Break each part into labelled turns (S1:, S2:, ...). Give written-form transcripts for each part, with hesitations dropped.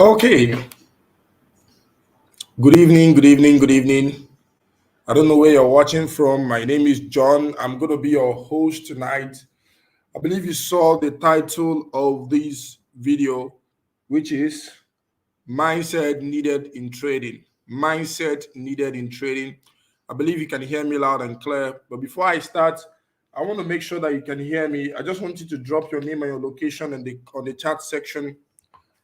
S1: Okay, good evening, good evening, good evening. I don't know where you're watching from. My name is John. I'm going to be your host tonight. I believe you saw the title of this video, which is Mindset Needed in Trading. Mindset Needed in Trading. I believe you can hear me loud and clear. But before I start, I want to make sure that you can hear me. I just want you to drop your name and your location in the chat section.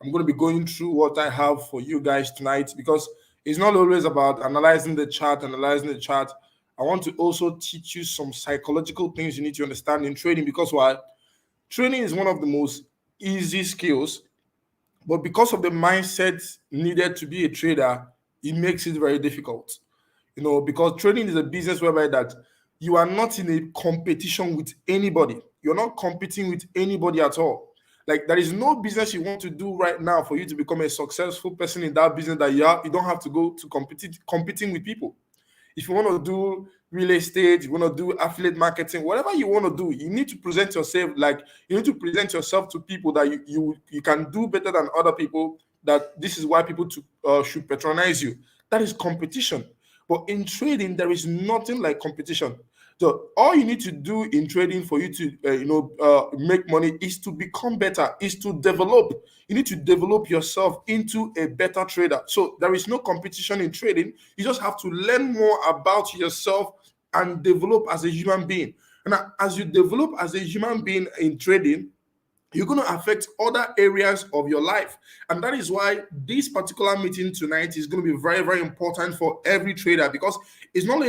S1: I'm going to be going through what I have for you guys tonight because it's not always about analyzing the chart. I want to also teach you some psychological things you need to understand in trading because why? Trading is one of the most easy skills, but because of the mindset needed to be a trader, it makes it very difficult. Because trading is a business whereby that you are not in a competition with anybody. You're not competing with anybody at all. Like there is no business you want to do right now for you to become a successful person in that business that you don't have to go to competing with people. If you want to do real estate, you want to do affiliate marketing, whatever you want to do, you need to present yourself like you need to present yourself to people that you can do better than other people. That this is why people should patronize you. That is competition. But in trading, there is nothing like competition. So all you need to do in trading for you to make money is to become better, is to develop. You need to develop yourself into a better trader. So there is no competition in trading. You just have to learn more about yourself and develop as a human being. And as you develop as a human being in trading, you're going to affect other areas of your life. And that is why this particular meeting tonight is going to be very, very important for every trader because it's not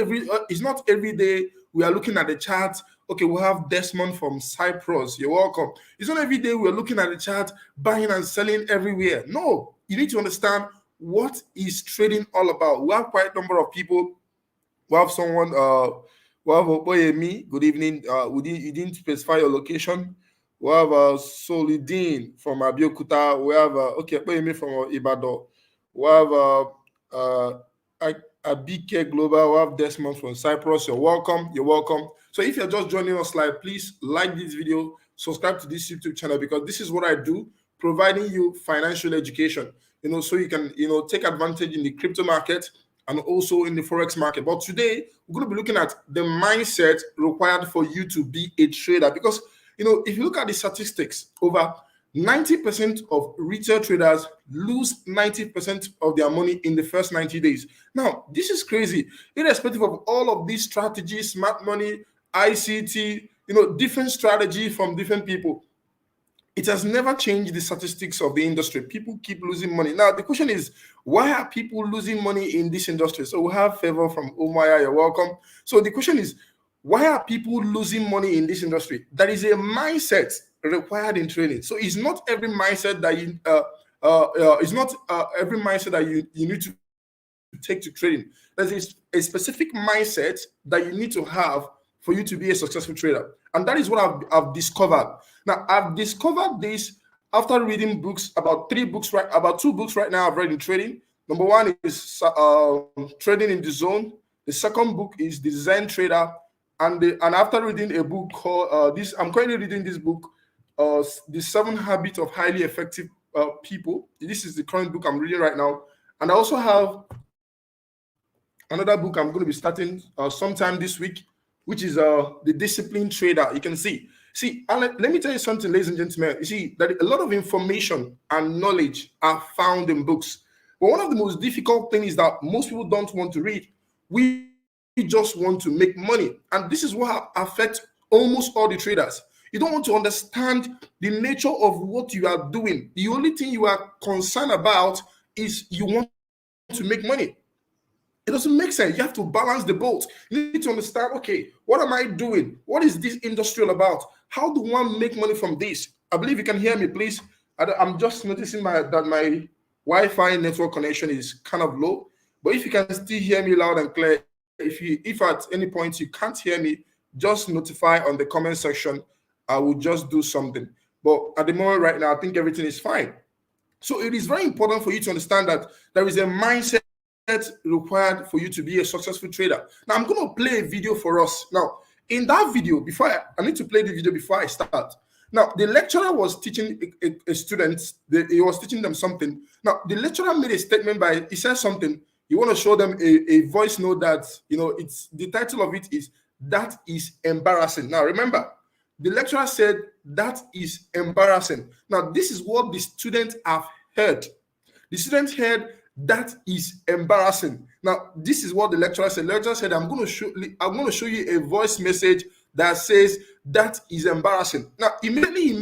S1: every day we are looking at the chart. Okay, we have Desmond from Cyprus. You're welcome. It's not every day we're looking at the chart, buying and selling everywhere. No, you need to understand what is trading all about. We have quite a number of people. We have someone, we have Oboyemi. Good evening. You didn't specify your location. We have Solidine from Abeokuta. We have Oboyemi from Ibadan. We have uh, Abike Global. We have Desmond from Cyprus. You're welcome. You're welcome. So if you're just joining us live, please like this video, subscribe to this YouTube channel because this is what I do, providing you financial education. So you can take advantage in the crypto market and also in the forex market. But today we're going to be looking at the mindset required for you to be a trader because if you look at the statistics, over 90% of retail traders lose 90% of their money in the first 90 days. Now, this is crazy. Irrespective of all of these strategies, smart money, ICT, different strategy from different people, it has never changed the statistics of the industry. People keep losing money. Now, the question is, why are people losing money in this industry? So we have Favor from Umaya. You're welcome. So the question is, why are people losing money in this industry? There is a mindset required in trading. So it's not every mindset that you need to take to trading. There's a specific mindset that you need to have for you to be a successful trader. And that is what I've discovered. Now, I've discovered this after reading books, about two books right now I've read in trading. Number one is Trading in the Zone. The second book is The Zen Trader. And after reading a book called I'm currently reading this book, The 7 Habits of Highly Effective People. This is the current book I'm reading right now. And I also have another book I'm going to be starting sometime this week, which is The Disciplined Trader. You can see, and let me tell you something, ladies and gentlemen. You see that a lot of information and knowledge are found in books. But one of the most difficult things is that most people don't want to read. We just want to make money. And this is what affects almost all the traders. You don't want to understand the nature of what you are doing. The only thing you are concerned about is you want to make money. It doesn't make sense. You have to balance the both. You need to understand, okay, what am I doing? What is this industry all about? How do one make money from this? I believe you can hear me, please. I'm just noticing that my Wi-Fi network connection is kind of low. But if you can still hear me loud and clear, if at any point you can't hear me, just notify on the comment section. I will just do something. But at the moment right now, I think everything is fine. So it is very important for you to understand that there is a mindset required for you to be a successful trader. Now, I'm going to play a video for us. Now, in that video, I need to play the video before I start. Now, the lecturer was teaching a student, he was teaching them something. Now, the lecturer made a statement he said something. You want to show them a voice note that, it's the title of it is "That is Embarrassing." Now, remember, the lecturer said that is embarrassing. Now, this is what the students have heard. The students heard that is embarrassing. Now, this is what the lecturer said. The lecturer said, I'm going to show you a voice message that says that is embarrassing. Now, immediately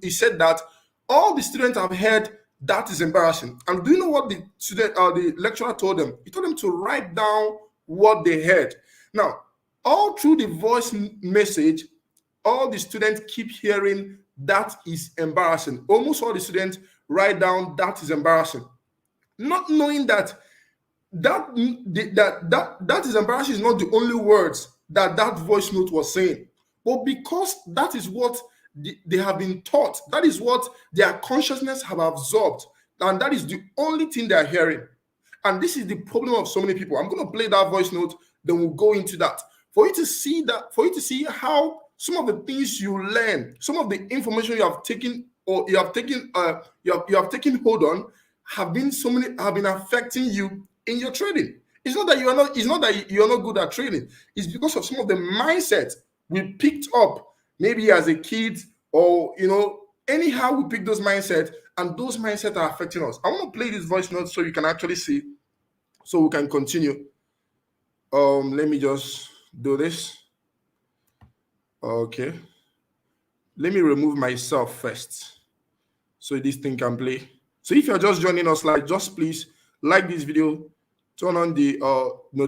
S1: he said that all the students have heard that is embarrassing. And do you know what the lecturer told them? He told them to write down what they heard. Now, all through the voice message, all the students keep hearing that is embarrassing. Almost all the students write down that is embarrassing, not knowing that that is embarrassing is not the only words that voice note was saying, but because that is what they have been taught, that is what their consciousness have absorbed, and that is the only thing they are hearing. And this is the problem of so many people. I'm going to play that voice note, then we'll go into that for you to see how some of the things you learn, some of the information you have taken hold on have been affecting you in your trading. It's not that you are not good at trading. It's because of some of the mindset we picked up, maybe as a kid, or anyhow we pick those mindset, and those mindset are affecting us. I want to play this voice note so you can actually see, so we can continue. Let me just do this. Okay. Let me remove myself first so this thing can play. So if you're just joining us, just please like this video, turn on the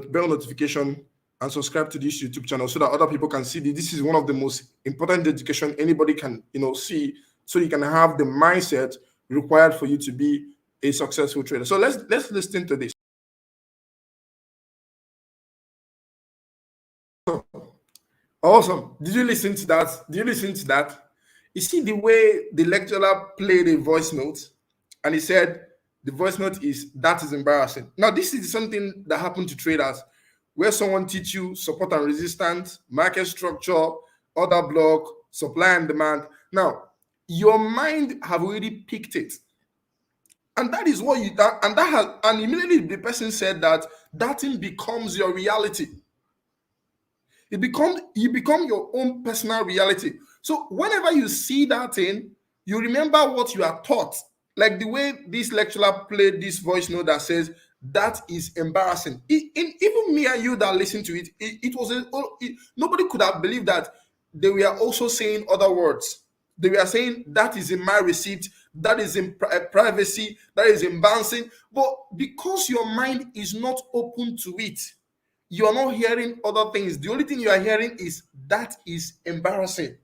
S1: bell notification, and subscribe to this YouTube channel so that other people can see this is one of the most important education anybody can see, so you can have the mindset required for you to be a successful trader. So let's listen to this. Awesome. Did you listen to that? You see the way the lecturer played a voice note, and he said the voice note is "that is embarrassing." Now, this is something that happened to traders, where someone teach you support and resistance, market structure, order block, supply and demand. Now, your mind have already picked it, and that is what and immediately the person said that thing becomes your reality. You become your own personal reality. So whenever you see that thing, you remember what you are taught. Like the way this lecturer played this voice note that says that is embarrassing. Even me and you that listen to it, nobody could have believed that they were also saying other words. They were saying that is in my receipt, that is in privacy, that is in bouncing. But because your mind is not open to it, you are not hearing other things. The only thing you are hearing is that is embarrassing.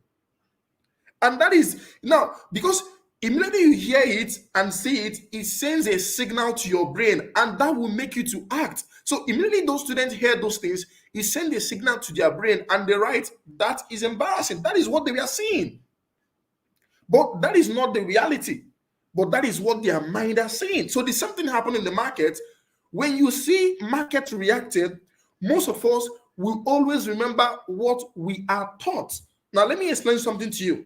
S1: And that is now, because immediately you hear it and see it, it sends a signal to your brain, and that will make you to act. So immediately those students hear those things, it sends a signal to their brain, and they write that is embarrassing. That is what they were seeing. But that is not the reality. But that is what their mind are saying. So there's something happened in the market. When you see market reacted, most of us will always remember what we are taught. Now, let me explain something to you.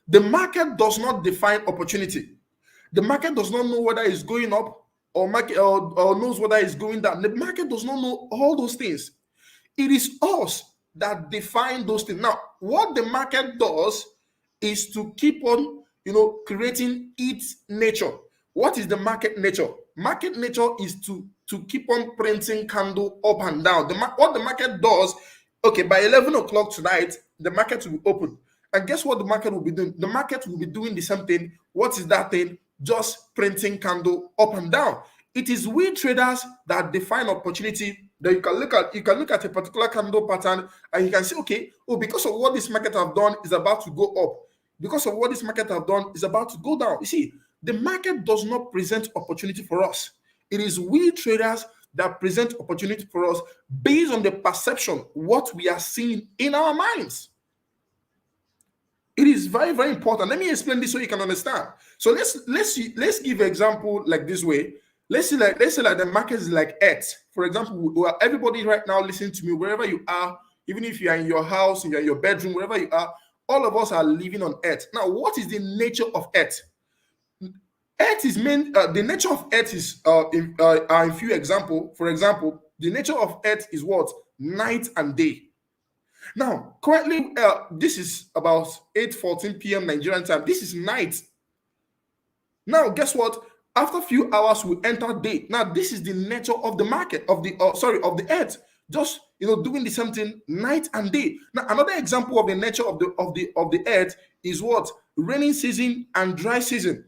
S1: The market does not define opportunity. The market does not know whether it's going up or knows whether it's going down. The market does not know all those things. It is us that define those things. Now, what the market does is to keep on, creating its nature. What is the market nature? Market nature is to keep on printing candle up and down. What the market does, okay, by 11 o'clock tonight, the market will be open. And guess what the market will be doing? The market will be doing the same thing. What is that thing? Just printing candle up and down. It is we traders that define opportunity. That you can look at a particular candle pattern, and you can say, okay, because of what this market have done is about to go up. Because of what this market have done is about to go down. You see, the market does not present opportunity for us. It is we traders that present opportunity for us based on the perception, what we are seeing in our minds. It is very, very important. Let me explain this so you can understand. So let's give an example like this way. Let's say like the market is like Earth. For example, everybody right now listening to me, wherever you are, even if you are in your house, you're in your bedroom, wherever you are, all of us are living on earth. Now, what is the nature of earth? Earth is main. The nature of earth is in few example. For example, the nature of earth is what? Night and day. Now, currently, this is about 8:14 p.m. Nigerian time. This is night. Now, guess what? After a few hours, we enter day. Now, this is the nature of the market of the of the earth. Just doing the same thing night and day. Now, another example of the nature of the earth is what? Rainy season and dry season.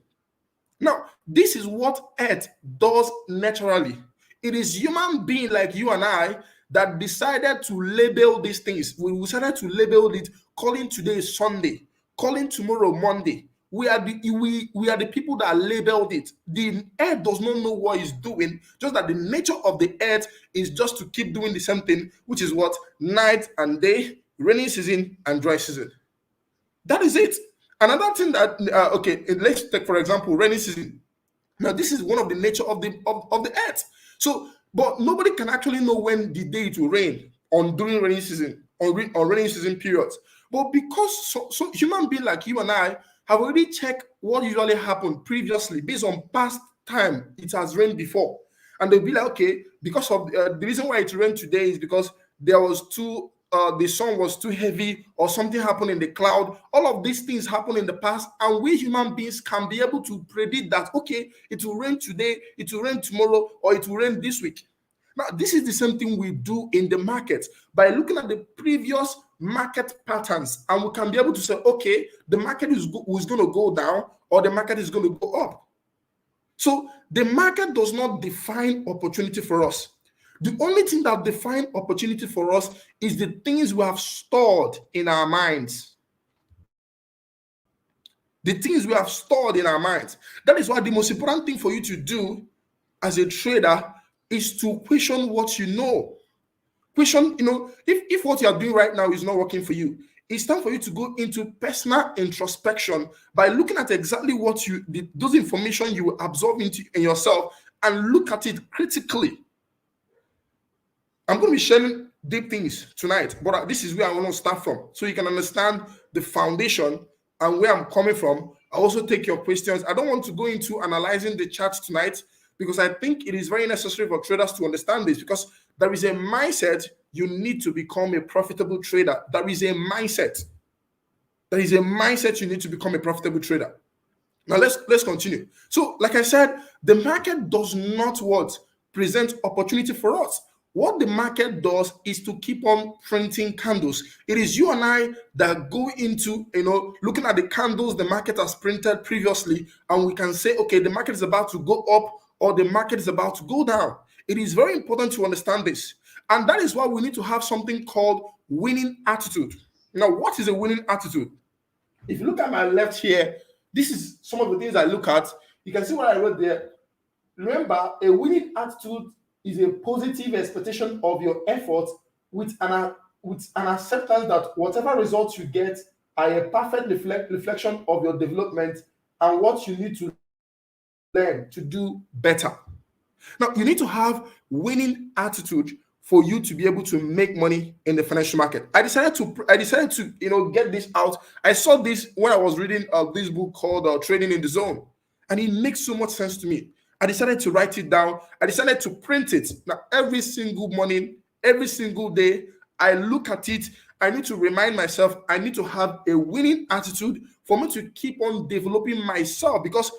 S1: Now, this is what earth does naturally. It is human being like you and I that decided to label these things. We decided to label it, calling today Sunday, calling tomorrow Monday. We are the people that labeled it. The earth does not know what it's doing, just that the nature of the earth is just to keep doing the same thing, which is what? Night and day, rainy season and dry season. That is it. Another thing that okay, let's take for example rainy season. Now, this is one of the nature of the earth. So, but nobody can actually know when the day it will rain on during rainy season, on rainy season periods. But because so human being like you and I have already checked what usually happened previously based on past time it has rained before, and they'll be like, okay, because of the reason why it rained today is because there was too the sun was too heavy or something happened in the cloud. All of these things happened in the past, and we human beings can be able to predict that, okay, it will rain today, it will rain tomorrow, or it will rain this week. Now, this is the same thing we do in the market by looking at the previous market patterns, and we can be able to say, okay, the market is going to go down or the market is going to go up. So the market does not define opportunity for us. The only thing that defines opportunity for us is the things we have stored in our minds. The things we have stored in our minds. That is why the most important thing for you to do as a trader is to question what you know. Question, if what you are doing right now is not working for you, it's time for you to go into personal introspection by looking at exactly what those information you absorb in yourself, and look at it critically. I'm going to be sharing deep things tonight, but this is where I want to start from so you can understand the foundation and where I'm coming from. I also take your questions. I don't want to go into analyzing the charts tonight because I think it is very necessary for traders to understand this, because there is a mindset you need to become a profitable trader. There is a mindset. There is a mindset you need to become a profitable trader. Now let's continue. So, like I said, the market does not present opportunity for us. What the market does is to keep on printing candles. It is you and I that go into, looking at the candles the market has printed previously, and we can say, okay, the market is about to go up or the market is about to go down. It is very important to understand this. And that is why we need to have something called winning attitude. Now, what is a winning attitude? If you look at my left here, this is some of the things I look at. You can see what I wrote there. Remember, a winning attitude is a positive expectation of your efforts with an acceptance that whatever results you get are a perfect reflection of your development and what you need to learn to do better. Now, you need to have winning attitude for you to be able to make money in the financial market. I decided to get this out. I saw this when I was reading this book called Trading in the Zone, and it makes so much sense to me. I decided to write it down. I decided to print it. Now, every single morning, every single day, I look at it. I need to remind myself I need to have a winning attitude for me to keep on developing myself. Because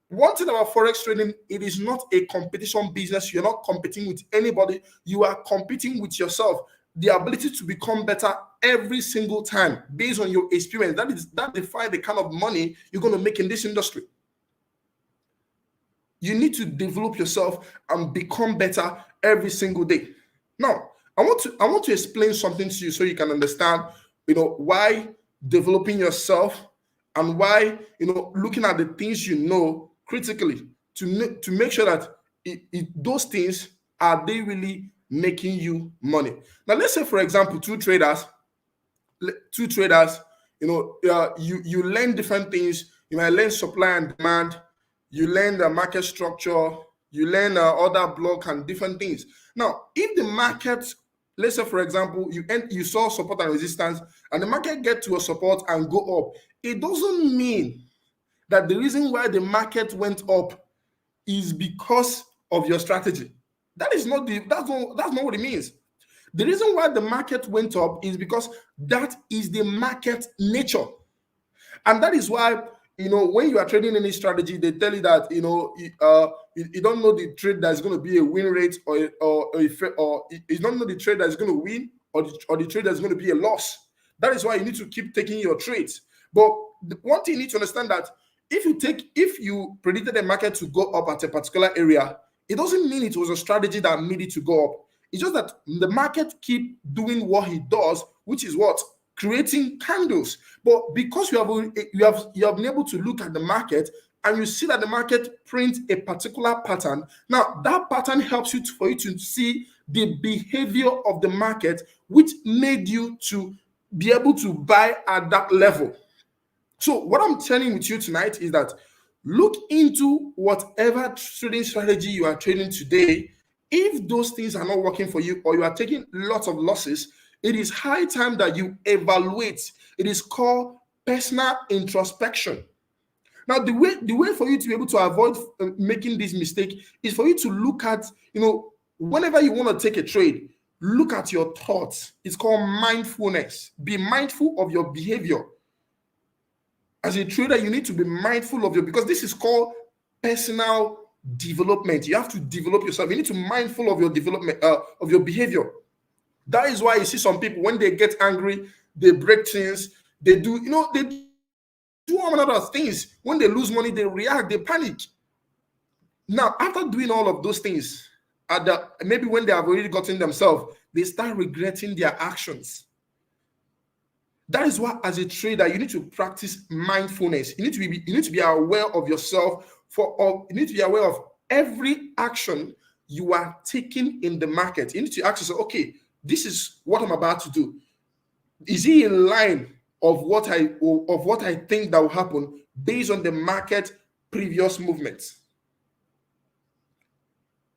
S1: one thing about Forex trading, it is not a competition business. You're not competing with anybody. You are competing with yourself. The ability to become better every single time based on your experience. That defines the kind of money you're going to make in this industry. You need to develop yourself and become better every single day. Now, I want to explain something to you so you can understand, why developing yourself and why, looking at the things you know critically to make sure that those things, are they really making you money? Now, let's say, for example, two traders, you learn different things. You might learn supply and demand. You learn the market structure, you learn other block and different things. Now, if the market let's say for example, you saw support and resistance, and the market get to a support and go up. It doesn't mean that the reason why the market went up is because of your strategy. That is not the that's not what it means. The reason why the market went up is because that is the market nature. And that is why, when you are trading any strategy, they tell you that, you don't know the trade that's going to be a win rate, or you don't know the trade that's going to win, or the trade that's going to be a loss. That is why you need to keep taking your trades. But the one thing you need to understand, that if you predicted the market to go up at a particular area, it doesn't mean it was a strategy that made it to go up. It's just that the market keep doing what he does, which is what? Creating candles. But because you have been able to look at the market and you see that the market prints a particular pattern, now that pattern helps you for you to see the behavior of the market, which made you to be able to buy at that level. So what I'm telling with you tonight is that look into whatever trading strategy you are trading today. If those things are not working for you, or you are taking lots of losses, it is high time that you evaluate. It is called personal introspection. Now, the way for you to be able to avoid making this mistake is for you to look at, whenever you want to take a trade, look at your thoughts. It's called mindfulness. Be mindful of your behavior. As a trader, you need to be mindful of because this is called personal development. You have to develop yourself. You need to be mindful of your development, of your behavior. That is why you see some people, when they get angry, they break things. They do all other things. When they lose money, they react, they panic. Now, after doing all of those things, maybe when they have already gotten themselves, they start regretting their actions. That is why, as a trader, you need to practice mindfulness. You need to be aware of yourself. You need to be aware of every action you are taking in the market. You need to ask yourself, okay, this is what I'm about to do. Is it in line of what I think that will happen based on the market previous movements?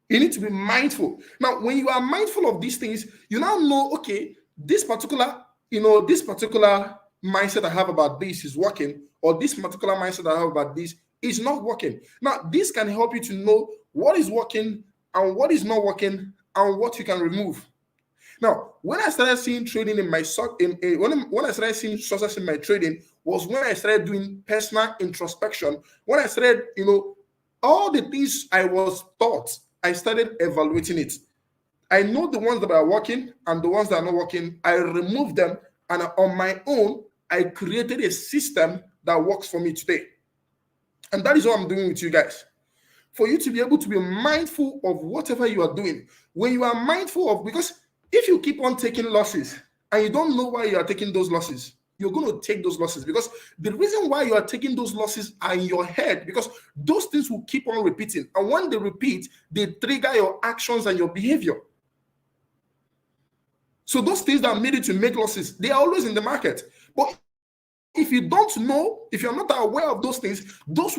S1: You need to be mindful. Now, when you are mindful of these things, you now know, okay, this particular mindset I have about this is working, or this particular mindset I have about this is not working. Now, this can help you to know what is working and what is not working and what you can remove. Now, when I started seeing trading in my when I started seeing success in my trading was when I started doing personal introspection. When I started, all the things I was taught, I started evaluating it. I know the ones that are working and the ones that are not working. I removed them, and on my own, I created a system that works for me today. And that is what I'm doing with you guys. For you to be able to be mindful of whatever you are doing. When you are mindful of, because if you keep on taking losses and you don't know why you are taking those losses, you're going to take those losses, because the reason why you are taking those losses are in your head, because those things will keep on repeating. And when they repeat, they trigger your actions and your behavior. So those things that made you to make losses, they are always in the market. But if you don't know, if you're not aware of those things, those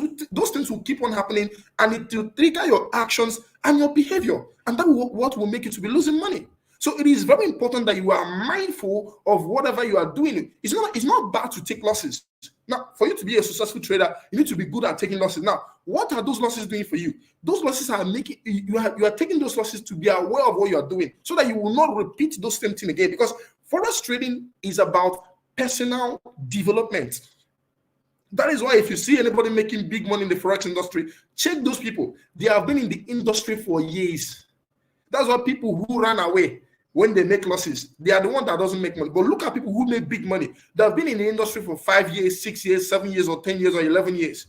S1: things will keep on happening, and it will trigger your actions and your behavior. And that what will make you to be losing money. So it is very important that you are mindful of whatever you are doing. It's not bad to take losses. Now, for you to be a successful trader, you need to be good at taking losses. Now, what are those losses doing for you? Those losses are making you are taking those losses to be aware of what you are doing, so that you will not repeat those same thing again. Because forex trading is about personal development. That is why if you see anybody making big money in the forex industry, check those people. They have been in the industry for years. That's why people who run away when they make losses, they are the one that doesn't make money. But look at people who make big money. They have been in the industry for 5 years, 6 years, 7 years, or 10 years, or 11 years.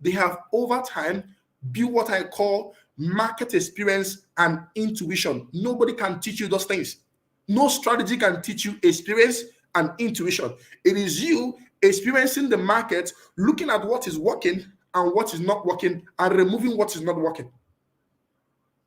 S1: They have over time built what I call market experience and intuition. Nobody can teach you those things. No strategy can teach you experience and intuition. It is you experiencing the market, looking at what is working and what is not working, and removing what is not working.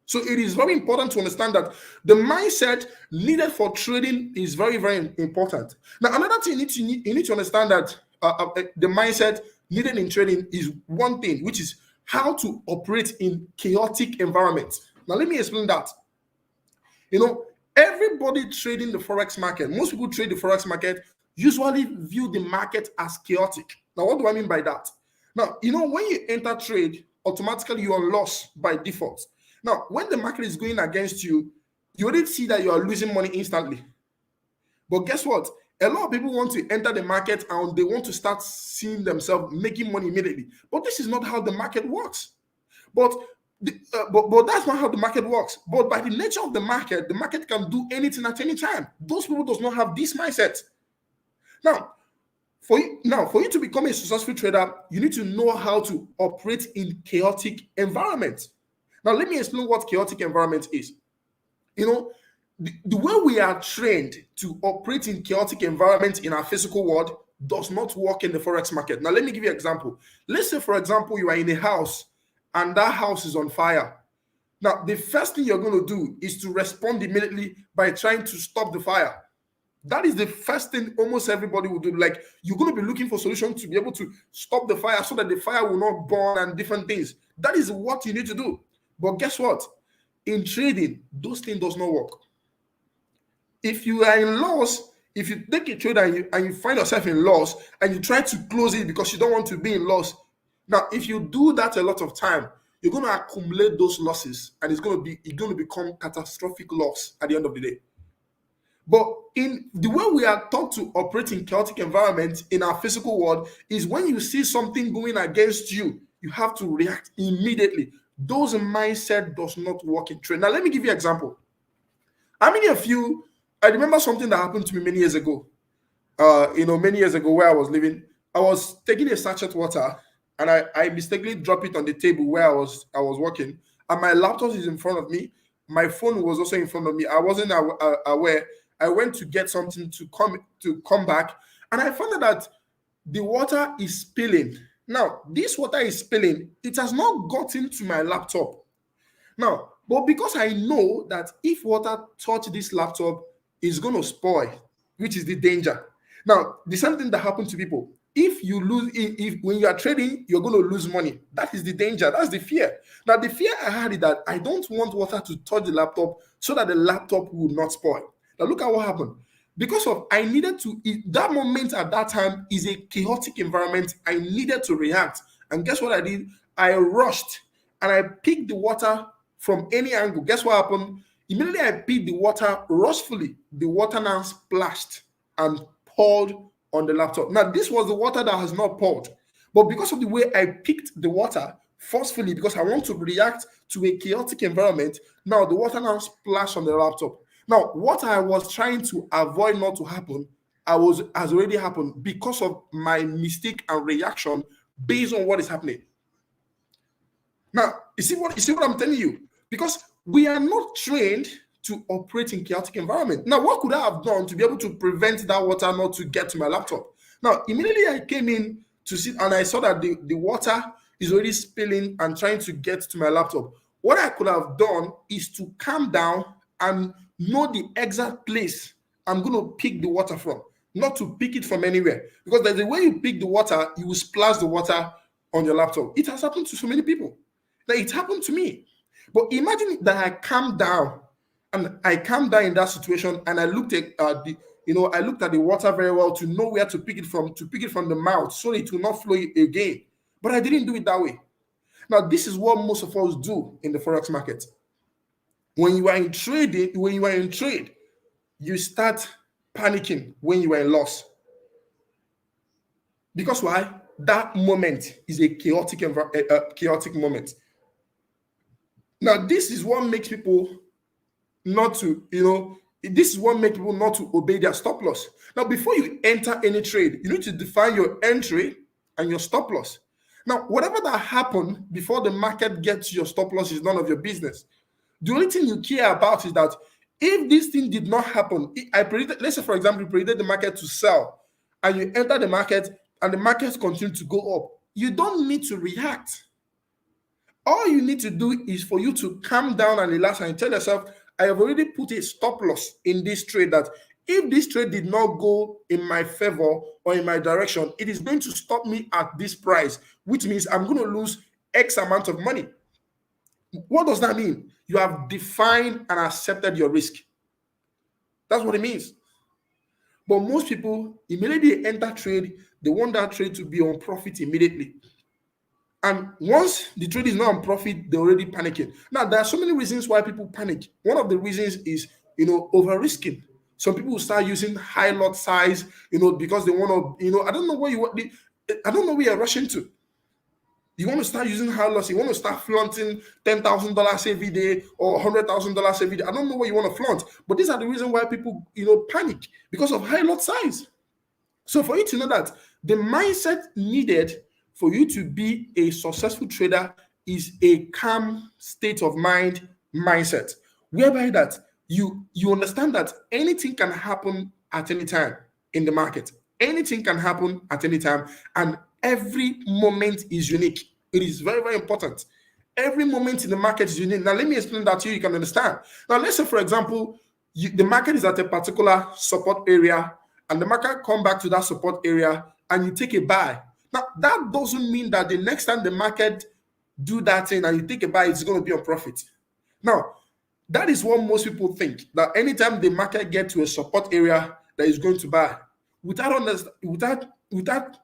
S1: So it is very important to understand that the mindset needed for trading is very, very important. Now, another thing you need to understand that the mindset needed in trading is one thing, which is how to operate in chaotic environments. Now, let me explain that. Everybody trading the forex market, most people trade the forex market, usually view the market as chaotic. Now, what do I mean by that? Now, when you enter trade, automatically you are lost by default. Now, when the market is going against you, you already see that you are losing money instantly. But guess what? A lot of people want to enter the market and they want to start seeing themselves making money immediately. But this is not how the market works. But but that's not how the market works. But by the nature of the market can do anything at any time. Those people does not have this mindset. Now, for you to become a successful trader, you need to know how to operate in chaotic environments. Now, let me explain what chaotic environment is. The way we are trained to operate in chaotic environments in our physical world does not work in the forex market. Now, let me give you an example. Let's say, for example, you are in a house and that house is on fire. Now, the first thing you're going to do is to respond immediately by trying to stop the fire. That is the first thing almost everybody will do. Like, you're going to be looking for solutions to be able to stop the fire so that the fire will not burn and different things. That is what you need to do. But guess what? In trading, those things does not work. If you are in loss, if you take a trade and you find yourself in loss and you try to close it because you don't want to be in loss, now if you do that a lot of time, you're going to accumulate those losses and it's going to become catastrophic loss at the end of the day. But in the way we are taught to operate in chaotic environments in our physical world is when you see something going against you, you have to react immediately. Those mindset does not work in trade. Now, let me give you an example. How many of you, I remember something that happened to me many years ago. Many years ago where I was living, I was taking a sachet water and I mistakenly dropped it on the table where I was working, and my laptop is in front of me. My phone was also in front of me. I wasn't aware. I went to get something to come back, and I found out that the water is spilling. Now, this water is spilling. It has not gotten to my laptop. Now, but because I know that if water touch this laptop, it's going to spoil, which is the danger. Now, the same thing that happened to people. If you lose, if when you are trading, you're going to lose money. That is the danger. That's the fear. Now, the fear I had is that I don't want water to touch the laptop so that the laptop will not spoil. Now, look at what happened. Because of I needed to, that moment at that time is a chaotic environment. I needed to react. And guess what I did? I rushed and I picked the water from any angle. Guess what happened? Immediately I picked the water rushfully. The water now splashed and poured on the laptop. Now, this was the water that has not poured. But because of the way I picked the water forcefully, because I want to react to a chaotic environment, now the water now splashed on the laptop. Now, what I was trying to avoid not to happen, has already happened because of my mistake and reaction based on what is happening. Now, you see what I'm telling you? Because we are not trained to operate in chaotic environment. Now, what could I have done to be able to prevent that water not to get to my laptop? Now, immediately I came in to sit and I saw that the water is already spilling and trying to get to my laptop. What I could have done is to calm down and know the exact place I'm going to pick the water from, not to pick it from anywhere. Because there's a way you pick the water, you will splash the water on your laptop. It has happened to so many people. Now, it happened to me. But imagine that I calmed down and I calmed down in that situation and I looked at I looked at the water very well to know where to pick it from the mouth so it will not flow again. But I didn't do it that way. Now, this is what most of us do in the forex market. When you are in trade, you start panicking when you are in loss. Because why? That moment is a chaotic moment. Now, this is what makes people not to, this is what makes people not to obey their stop loss. Now, before you enter any trade, you need to define your entry and your stop loss. Now, whatever that happened before the market gets to your stop loss is none of your business. The only thing you care about is that if this thing did not happen, let's say, for example, you predicted the market to sell and you enter the market and the market continues to go up, you don't need to react. All you need to do is for you to calm down and relax and tell yourself, I have already put a stop loss in this trade that if this trade did not go in my favor or in my direction, it is going to stop me at this price, which means I'm going to lose X amount of money. What does that mean? You have defined and accepted your risk. That's what it means. But most people immediately enter trade, they want that trade to be on profit immediately. And once the trade is not on profit, they're already panicking. Now, there are so many reasons why people panic. One of the reasons is, over risking. Some people will start using high lot size, because they want to, I don't know where you want I don't know where you're rushing to. You want to start using high loss, you want to start flaunting $10,000 every day or $100,000 every day. I don't know what you want to flaunt, but these are the reasons why people, panic because of high lot size. So for you to know that the mindset needed for you to be a successful trader is a calm state of mind mindset, whereby that you understand that anything can happen at any time in the market. Anything can happen at any time, and every moment is unique. It is very, very important. Every moment in the market is unique. Now, let me explain that to you. You can understand. Now, let's say, for example, the market is at a particular support area, and the market come back to that support area, and you take a buy. Now, that doesn't mean that the next time the market do that thing and you take a buy, it's going to be on profit. Now, that is what most people think, that anytime the market get to a support area, that is going to buy, without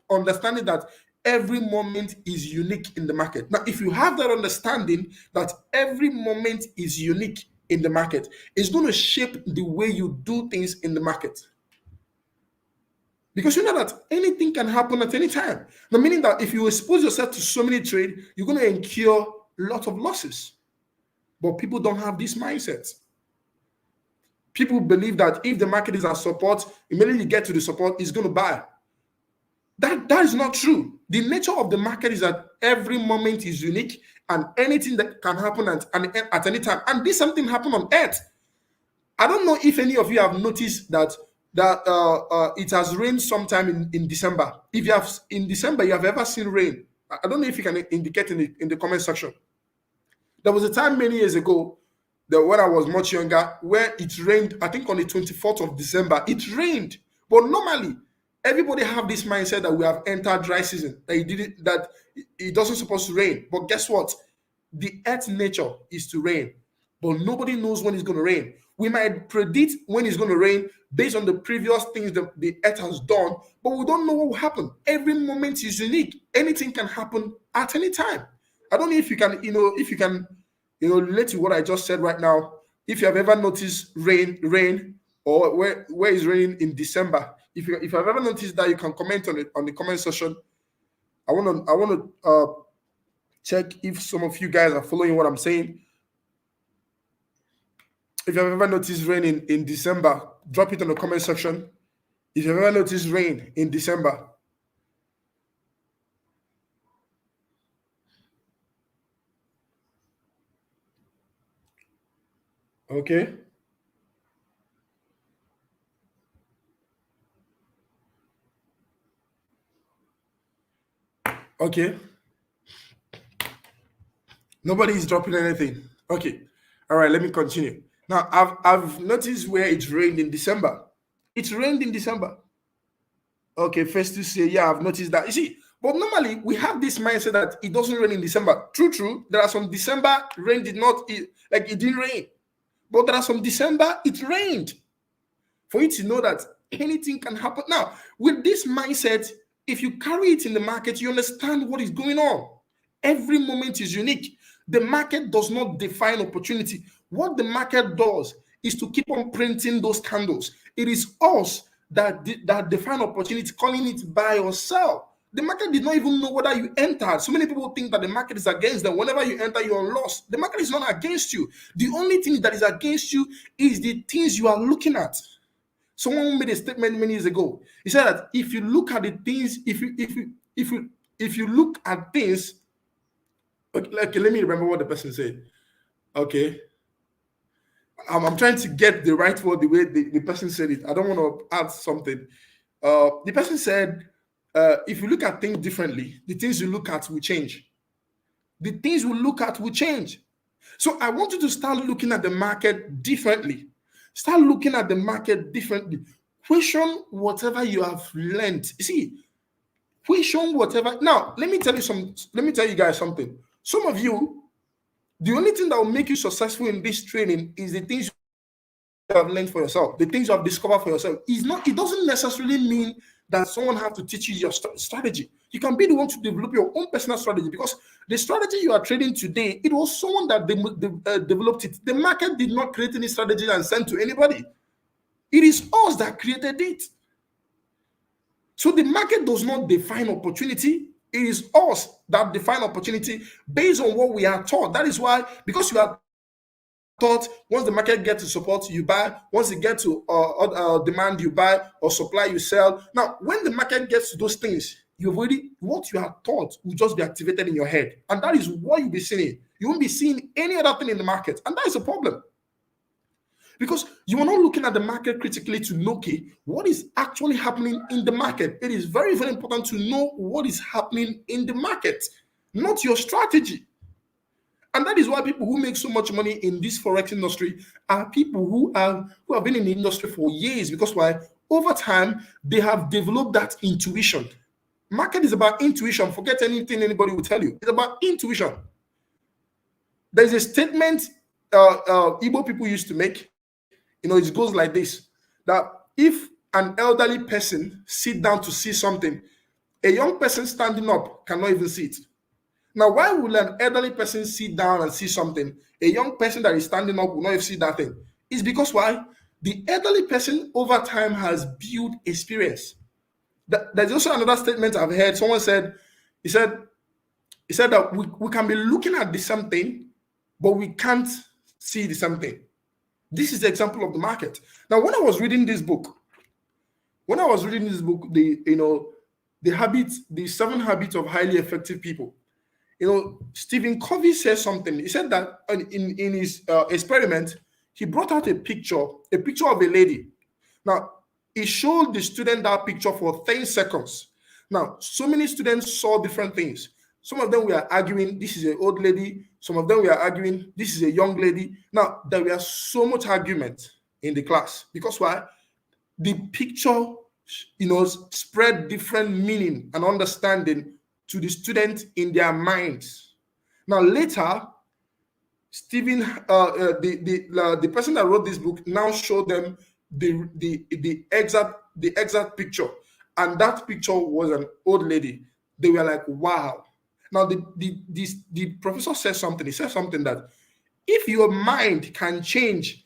S1: understanding that every moment is unique in the market. Now, if you have that understanding that every moment is unique in the market, it's going to shape the way you do things in the market. Because you know that anything can happen at any time. Now, meaning that if you expose yourself to so many trade, you're going to incur lots of losses. But people don't have this mindset. People believe that if the market is at support, immediately you get to the support, it's going to buy. That is not true. The nature of the market is that every moment is unique, and anything that can happen at any time. And this something happened on Earth. I don't know if any of you have noticed that it has rained sometime in December. If you have in December, you have ever seen rain. I don't know if you can indicate in the comment section. There was a time many years ago that when I was much younger, where it rained, I think on the 24th of December, it rained. But normally, everybody have this mindset that we have entered dry season, that it doesn't supposed to rain. But guess what? The earth's nature is to rain, but nobody knows when it's going to rain. We might predict when it's going to rain based on the previous things that the earth has done, but we don't know what will happen. Every moment is unique. Anything can happen at any time. I don't know if you can, relate to what I just said right now. If you have ever noticed rain, or where is raining in December. If you have ever noticed that, you can comment on it on the comment section. I want to check if some of you guys are following what I'm saying. If you have ever noticed rain in December, drop it on the comment section. If you have ever noticed rain in December. Okay. Okay. Nobody is dropping anything. Okay. All right, let me continue. Now, I've noticed where it rained in December. It rained in December. Okay, first to say, yeah, I've noticed that. You see, but normally we have this mindset that it doesn't rain in December. True. There are some December rain did not, it didn't rain. But there are some December it rained. For you to know that anything can happen. Now, with this mindset, if you carry it in the market, you understand what is going on. Every moment is unique. The market does not define opportunity. What the market does is to keep on printing those candles. It is us that define opportunity, calling it buy or sell. The market did not even know whether you entered. So many people think that the market is against them. Whenever you enter, you're on loss. The market is not against you. The only thing that is against you is the things you are looking at. Someone made a statement many years ago. He said that if you look at the things, if you look at things, okay, let me remember what the person said. Okay. I'm trying to get the right word the way the person said it. I don't want to add something. The person said, if you look at things differently, the things you look at will change. The things we look at will change. So I want you to start looking at the market differently. Start looking at the market differently. Question whatever you have learned. You see, question whatever. Now, let me tell you guys something. Some of you, the only thing that will make you successful in this training is the things you have learned for yourself, the things you have discovered for yourself, it doesn't necessarily mean that someone has to teach you your strategy. You can be the one to develop your own personal strategy, because the strategy you are trading today, it was someone that developed it. The market did not create any strategy and send to anybody. It is us that created it. So the market does not define opportunity. It is us that define opportunity based on what we are taught. That is why, because you are taught, once the market gets to support, you buy. Once it gets to demand, you buy, or supply, you sell. Now, when the market gets to those things, what you are taught will just be activated in your head, and that is what you'll be seeing. You won't be seeing any other thing in the market, and that is a problem. Because you are not looking at the market critically to know, okay, what is actually happening in the market. It is very, very important to know what is happening in the market, not your strategy. And that is why people who make so much money in this forex industry are people who have been in the industry for years. Because why? Over time, they have developed that intuition. Market is about intuition. Forget anything anybody will tell you. It's about intuition. There's a statement Igbo people used to make. It goes like this: that if an elderly person sit down to see something, a young person standing up cannot even see it. Now, why will an elderly person sit down and see something? A young person that is standing up will not even see that thing. It's because why? The elderly person over time has built experience. There's also another statement I've heard. Someone said, he said that we can be looking at the same thing, but we can't see the same thing. This is the example of the market. Now, when I was reading this book, the 7 habits of highly effective people, Stephen Covey says something. He said that in his experiment, he brought out a picture of a lady. Now, he showed the student that picture for 10 seconds. Now, so many students saw different things. Some of them were arguing, this is an old lady. Some of them were arguing, this is a young lady. Now, there were so much argument in the class. Because why? The picture, spread different meaning and understanding to the students in their minds. Now, later, Stephen, the person that wrote this book, now showed them the exact picture, and that picture was an old lady. They were like, wow. Now, the professor says something. He says something that if your mind can change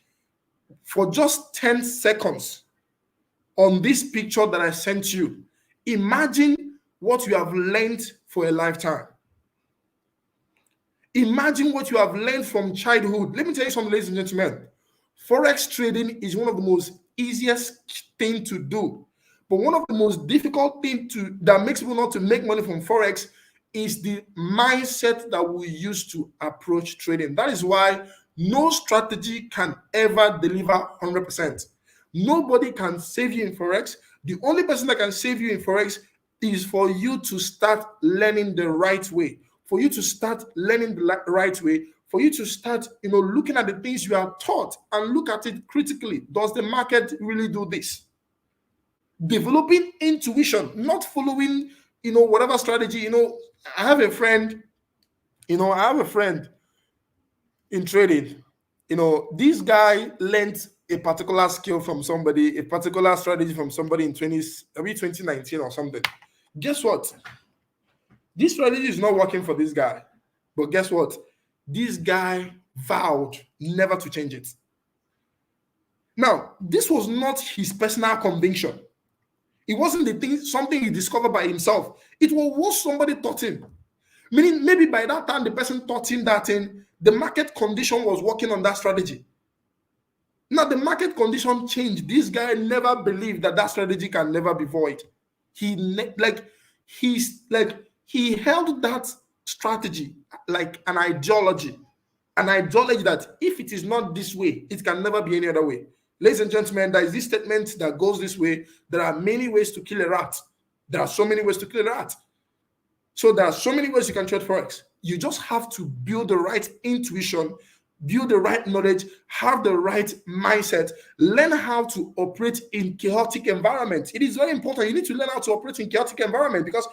S1: for just 10 seconds on this picture that I sent you, imagine what you have learned for a lifetime. Imagine what you have learned from childhood. Let me tell you something, ladies and gentlemen. Forex trading is one of the most easiest thing to do. But one of the most difficult thing that makes people not to make money from Forex is the mindset that we use to approach trading. That is why no strategy can ever deliver 100%. Nobody can save you in Forex. The only person that can save you in Forex is for you to start learning the right way. For you to start learning the right way. For you to start, looking at the things you are taught and look at it critically. Does the market really do this? Developing intuition, not following, whatever strategy. I have a friend in trading. This guy learned a particular skill from somebody, a particular strategy from somebody in 2019 or something. Guess what? This strategy is not working for this guy. But guess what? This guy vowed never to change it. Now, this was not his personal conviction. It wasn't something he discovered by himself. It was what somebody taught him. Meaning, maybe by that time, the person taught him that the market condition was working on that strategy. Now, the market condition changed. This guy never believed that strategy can never be void. He held that strategy like an ideology that if it is not this way, it can never be any other way. Ladies and gentlemen, there is this statement that goes this way: there are many ways to kill a rat. There are so many ways to kill a rat. So there are so many ways you can trade Forex. You just have to build the right intuition, build the right knowledge, have the right mindset, learn how to operate in chaotic environment. It is very important. You need to learn how to operate in chaotic environment, because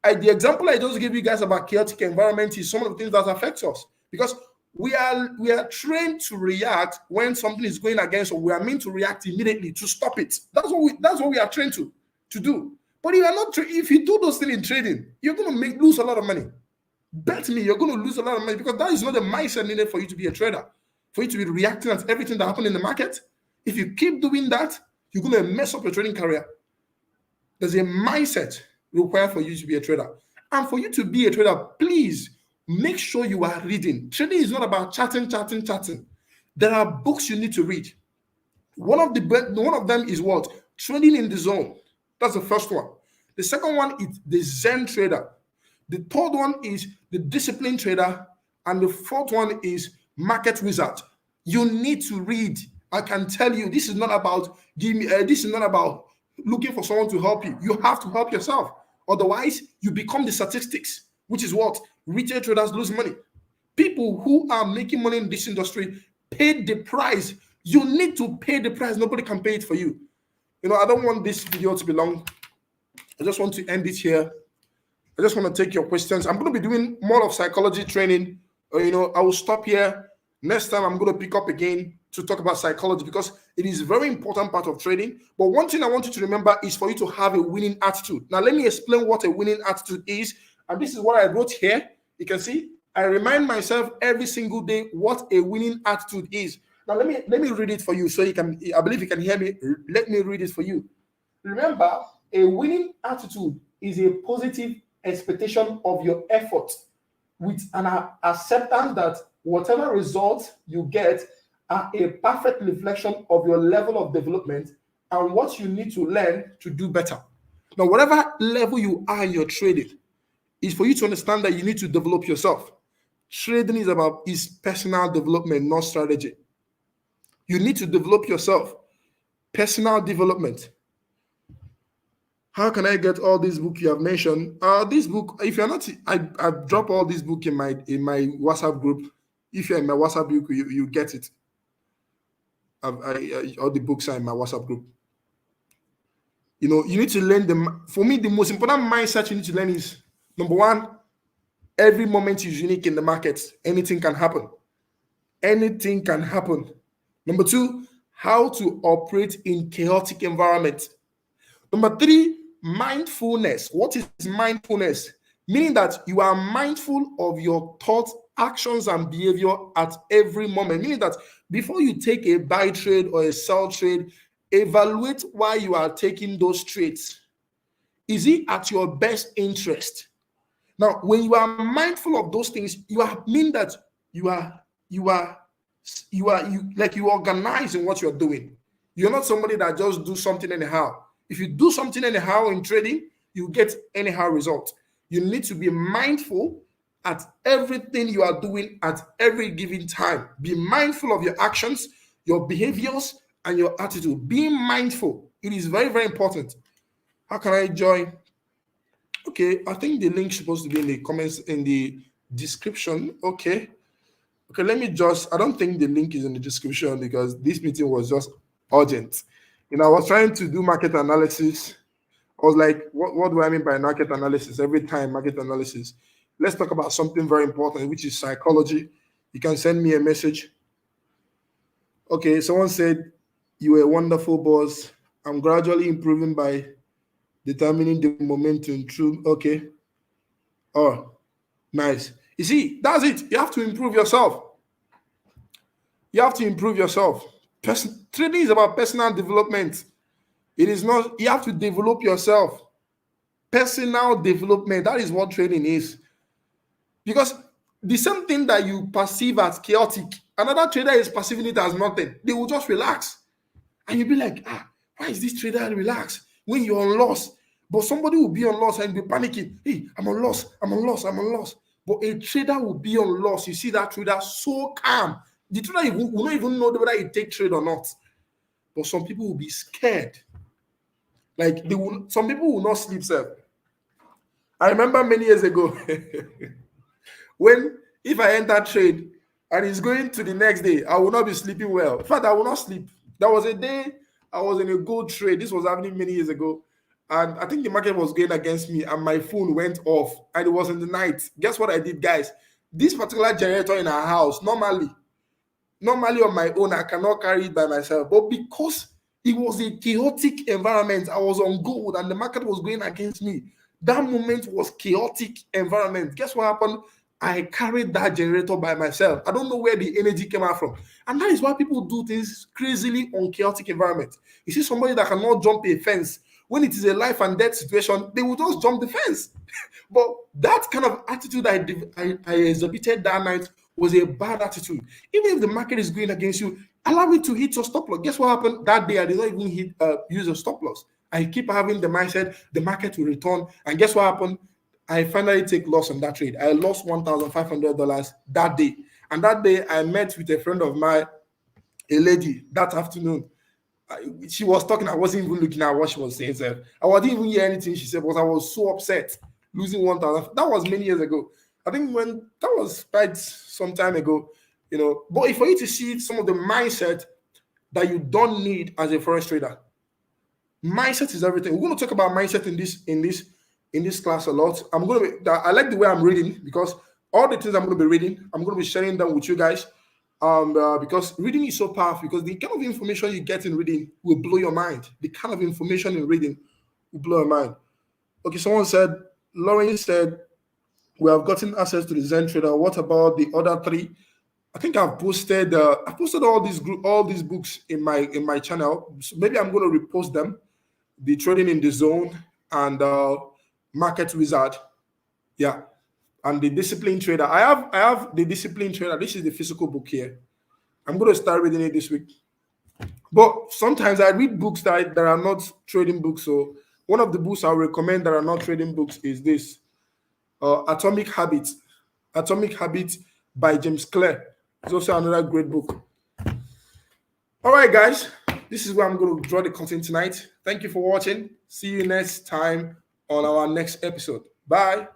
S1: the example I just gave you guys about chaotic environment is some of the things that affect us. Because We are trained to react when something is going against, or we are meant to react immediately to stop it. That's what we are trained to do. But if you are not if you do those things in trading, you're going to lose a lot of money. Bet me, you're going to lose a lot of money, because that is not the mindset needed for you to be a trader. For you to be reacting at everything that happens in the market. If you keep doing that, you're going to mess up your trading career. There's a mindset required for you to be a trader. And for you to be a trader, please make sure you are reading. Trading is not about chatting. There are books you need to read. One of them is what? Trading in the Zone. That's the first one. The second one is the Zen Trader. The third one is the Disciplined Trader. And the fourth one is Market Wizard. You need to read. I can tell you, this is not about this is not about looking for someone to help you. You have to help yourself. Otherwise, you become the statistics, which is what retail traders lose money. People who are making money in this industry pay the price. You need to pay the price. Nobody can pay it for you. I don't want this video to be long. I just want to end it here. I just want to take your questions. I'm going to be doing more of psychology training. I will stop here. Next time, I'm going to pick up again to talk about psychology, because it is a very important part of trading. But one thing I want you to remember is for you to have a winning attitude. Now, let me explain what a winning attitude is. And this is what I wrote here. You can see, I remind myself every single day what a winning attitude is. Now, let me read it for you so you can, I believe you can hear me. Let me read it for you. Remember, a winning attitude is a positive expectation of your effort with an acceptance that whatever results you get are a perfect reflection of your level of development and what you need to learn to do better. Now, whatever level you are in your trading, is for you to understand that you need to develop yourself. Trading is personal development, not strategy. You need to develop yourself. Personal development. How can I get all these books you have mentioned? This book, if you're not, I've dropped all these books in my WhatsApp group. If you're in my WhatsApp group, you get it. All the books are in my WhatsApp group. You need to learn for me, the most important mindset you need to learn is, number one, every moment is unique in the market. Anything can happen. Anything can happen. Number two, how to operate in chaotic environment. Number three, mindfulness. What is mindfulness? Meaning that you are mindful of your thoughts, actions, and behavior at every moment. Meaning that before you take a buy trade or a sell trade, evaluate why you are taking those trades. Is it at your best interest? Now, when you are mindful of those things, you mean that you organize in what you're doing. You're not somebody that just do something anyhow. If you do something anyhow in trading, you get anyhow result. You need to be mindful at everything you are doing at every given time. Be mindful of your actions, your behaviors, and your attitude. Being mindful, it is very, very important. How can I join? Okay, I think the link is supposed to be in the comments, in the description. Okay, let me I don't think the link is in the description because this meeting was just urgent. I was trying to do market analysis. I was like, what do I mean by market analysis? Every time market analysis. Let's talk about something very important, which is psychology. You can send me a message. Okay, someone said, "You are a wonderful boss. I'm gradually improving by determining the momentum through." Okay. Oh, nice. You see, that's it. You have to improve yourself. You have to improve yourself. Trading is about personal development. It is not, you have to develop yourself. Personal development, that is what trading is. Because the same thing that you perceive as chaotic, another trader is perceiving it as nothing. They will just relax. And you'll be like, why is this trader relaxed when you're on loss? But somebody will be on loss and be panicking. Hey, I'm on loss. But a trader will be on loss. You see that trader so calm. The trader will not even know whether he take trade or not. But some people will be scared. Like some people will not sleep, sir. I remember many years ago when if I enter trade and it's going to the next day, I will not be sleeping well. In fact, I will not sleep. There was a day I was in a gold trade. This was happening many years ago. And I think the market was going against me and my phone went off and it was in the night. Guess what I did, guys? This particular generator in our house, normally on my own, I cannot carry it by myself. But because it was a chaotic environment, I was on gold and the market was going against me. That moment was chaotic environment. Guess what happened? I carried that generator by myself. I don't know where the energy came out from. And that is why people do things crazily on chaotic environment. You see somebody that cannot jump a fence. When it is a life and death situation, they will just jump the fence. But that kind of attitude I exhibited that night was a bad attitude. Even if the market is going against you, allow it to hit your stop loss. Guess what happened that day? I did not even use a stop loss. I keep having the mindset the market will return. And guess what happened? I finally take loss on that trade. I lost $1,500 that day. And that day I met with a friend of mine, a lady, that afternoon. She was talking. I wasn't even looking at what she was saying. So I didn't even hear anything she said, but I was so upset losing 1,000. That was many years ago. I think when that was quite some time ago, But for you to see some of the mindset that you don't need as a forex trader, mindset is everything. We're going to talk about mindset in this class a lot. I like the way I'm reading because all the things I'm going to be reading, I'm going to be sharing them with you guys. Because reading is so powerful, because the kind of information you get in reading will blow your mind. The kind of information in reading will blow your mind. Okay, Lauren said, we have gotten access to the Zen Trader. What about the other three? I think I've posted all these books in my channel. So maybe I'm going to repost them. The Trading in the Zone and Market Wizard. Yeah. And the Discipline Trader. I have the Discipline Trader. This is the physical book here. I'm going to start reading it this week. But sometimes I read books that are not trading books. So one of the books I recommend that are not trading books is this, Atomic Habits. Atomic Habits by James Clear. It's also another great book. All right, guys. This is where I'm going to draw the curtain tonight. Thank you for watching. See you next time on our next episode. Bye.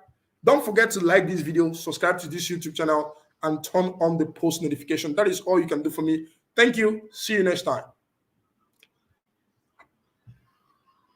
S1: Don't forget to like this video, subscribe to this YouTube channel, and turn on the post notification. That is all you can do for me. Thank you. See you next time.